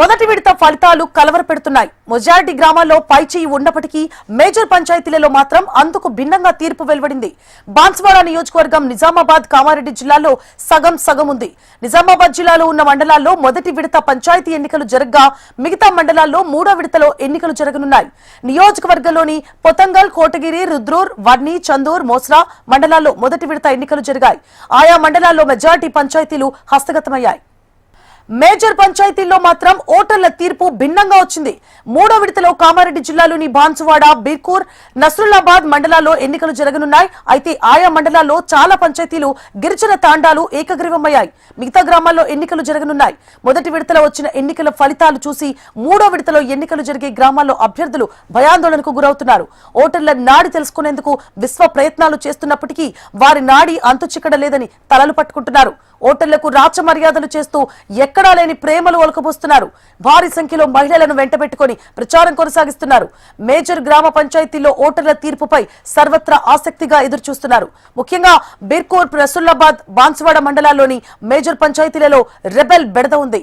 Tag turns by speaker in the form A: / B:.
A: మొదటి విడత ఫలితాలు కలవరపెడుతున్నాయి. మెజారిటీ గ్రామాల్లో పైచేయి ఉన్నప్పటికీ మేజర్ పంచాయతీలలో మాత్రం అందుకు భిన్నంగా తీర్పు వెలువడింది. బాన్స్వాడ నియోజకవర్గం నిజామాబాద్, కామారెడ్డి జిల్లాల్లో సగం సగం ఉంది. నిజామాబాద్ జిల్లాలో ఉన్న మండలాల్లో మొదటి విడత పంచాయతీ ఎన్నికలు జరగగా మిగతా మండలాల్లో మూడో విడతలో ఎన్నికలు జరగనున్నాయి. నియోజకవర్గంలోని పొతంగల్, కోటగిరి, రుద్రూర్, వర్ణి, చందూర్, మోస్రా మండలాల్లో మొదటి విడత ఎన్నికలు జరిగాయి. ఆయా మండలాల్లో మెజారిటీ పంచాయతీలు హస్తగతమయ్యాయి. మేజర్ పంచాయతీల్లో మాత్రం ఓటర్ల తీర్పు భిన్నంగా వచ్చింది. మూడో విడతలో కామారెడ్డి జిల్లాలోని బాన్సువాడ, బీర్కూర్, నస్రుల్లాబాద్ మండలాల్లో ఎన్నికలు జరగనున్నాయి. అయితే ఆయా మండలాల్లో చాలా పంచాయతీలు గిరిజన తాండాలు ఏకగ్రీవమయ్యాయి. మిగతా గ్రామాల్లో ఎన్నికలు జరగనున్నాయి. మొదటి విడతలో వచ్చిన ఎన్నికల ఫలితాలు చూసి మూడో విడతలో ఎన్నికలు జరిగే గ్రామాల్లో అభ్యర్థులు భయాందోళనకు గురవుతున్నారు. ఓటర్ల నాడి తెలుసుకునేందుకు విశ్వ ప్రయత్నాలు చేస్తున్నప్పటికీ వారి నాడి అంతుచిక్కడలేదని తలలు పట్టుకుంటున్నారు. ఓటర్లకు రాచ మర్యాదలు చేస్తూ ఎక్కడా లేని ప్రేమలు ఒలకబోస్తున్నారు. భారీ సంఖ్యలో మహిళలను వెంటబెట్టుకుని ప్రచారం కొనసాగిస్తున్నారు. మేజర్ గ్రామ పంచాయతీల్లో ఓటర్ల తీర్పుపై సర్వత్రా ఆసక్తిగా ఎదురుచూస్తున్నారు. ముఖ్యంగా బీర్కూర్, రసూలాబాద్, బాన్సువాడ మండలాల్లోని మేజర్ పంచాయతీలలో రెబెల్ బెడద ఉంది.